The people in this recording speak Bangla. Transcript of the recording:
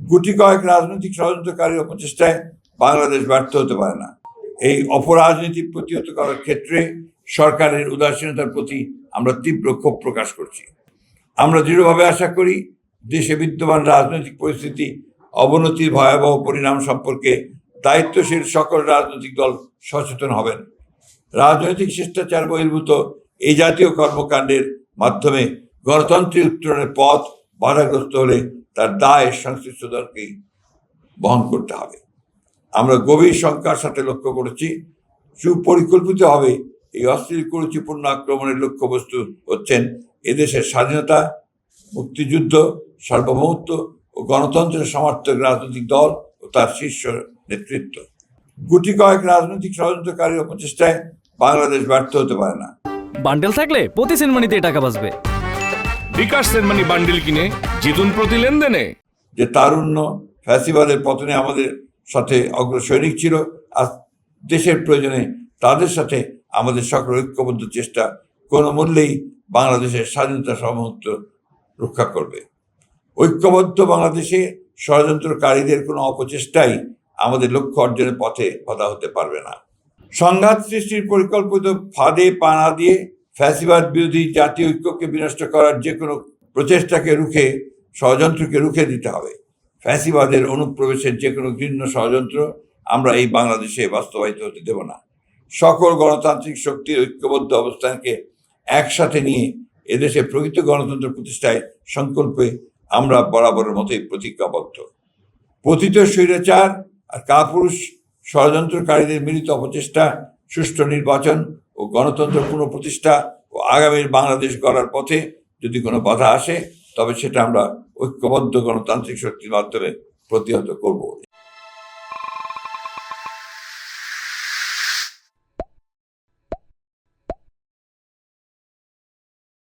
গুটি কয়েক রাজনৈতিক ষড়যন্ত্রকারী প্রচেষ্টায় বাংলাদেশ ব্যর্থ হতে পারে না। এই অপরাজনীতি প্রতিহত করার ক্ষেত্রে সরকারের উদাসীনতার প্রতি আমরা তীব্র ক্ষোভ প্রকাশ করছি। আমরা দৃঢ়ভাবে আশা করি দেশে বিদ্যমান রাজনৈতিক পরিস্থিতি অবনতির ভয়াবহ পরিণাম সম্পর্কে দায়িত্বশীল সকল রাজনৈতিক দল সচেতন হবেন। রাজনৈতিক শিষ্টাচার বহির্ভূত এই জাতীয় কর্মকাণ্ডের মাধ্যমে গণতন্ত্রের উত্তরণের পথ বাধাগ্রস্ত হলে তার দায় সংশ্লিষ্ট দলকেই বহন করতে হবে। আমরা গভীর শঙ্কার সাথে লক্ষ্য করেছি সুপরিকল্পিতভাবে এই অশ্লীল কুরুচিপূর্ণ আক্রমণের লক্ষ্যবস্তু হচ্ছেন এদেশের স্বাধীনতা, মুক্তিযুদ্ধ, সার্বভৌমত্ব ও গণতন্ত্রের সমর্থক রাজনৈতিক দল ও তার শীর্ষ নেতৃত্ব। গুটি কয়েক রাজনৈতিক ষড়যন্ত্রকারী প্রচেষ্টায় বাংলাদেশ ব্যর্থ হতে পারে না। বান্ডেল থাকলে প্রতি সেনমানিতে টাকা বাঁচবে। বিকাশ সেনমানি বান্ডেল কিনে জিতুন প্রতি লেনদেনে। যে তারুণ্য ফ্যাসিবাদের পতনে আমাদের সাথে অগ্রসৈনিক ছিল, আর দেশের প্রয়োজনে তাদের সাথে আমাদের সকল ঐক্যবদ্ধ চেষ্টা কোনো মূল্যেই বাংলাদেশের স্বাধীনতা সার্বভৌমত্ব রক্ষা করবে। ঐক্যবদ্ধ বাংলাদেশে ষড়যন্ত্রকারীদের কোনো অপচেষ্টাই আমাদের লক্ষ্য অর্জনের পথে বাধা হতে পারবে না। সংঘাত সৃষ্টির পরিকল্পিত ফাঁদে পা না দিয়ে ফ্যাসিবাদ বিরোধী জাতীয় ঐক্যকে বিনষ্ট করার যে কোনো প্রচেষ্টাকে ষড়যন্ত্রকে রুখে দিতে হবে। ফ্যাসিবাদের অনুপ্রবেশের যে কোনো ঘৃণ্য ষড়যন্ত্র আমরা এই বাংলাদেশে বাস্তবায়িত হতে দেব না। সকল গণতান্ত্রিক শক্তির ঐক্যবদ্ধ অবস্থানকে একসাথে নিয়ে এদেশে প্রকৃত গণতন্ত্র প্রতিষ্ঠায় সংকল্পে আমরা বরাবরের মতোই প্রতিজ্ঞাবদ্ধ। পতিত স্বৈরাচার আর কাপুরুষ ষড়যন্ত্রকারীদের মিলিত অপচেষ্টা, সুষ্ঠু নির্বাচন ও গণতন্ত্র পুনঃপ্রতিষ্ঠা ও আগামীর বাংলাদেশ গড়ার পথে যদি কোনো বাধা আসে, তবে সেটা আমরা ঐক্যবদ্ধ গণতান্ত্রিক শক্তির মাধ্যমে প্রতিহত করব।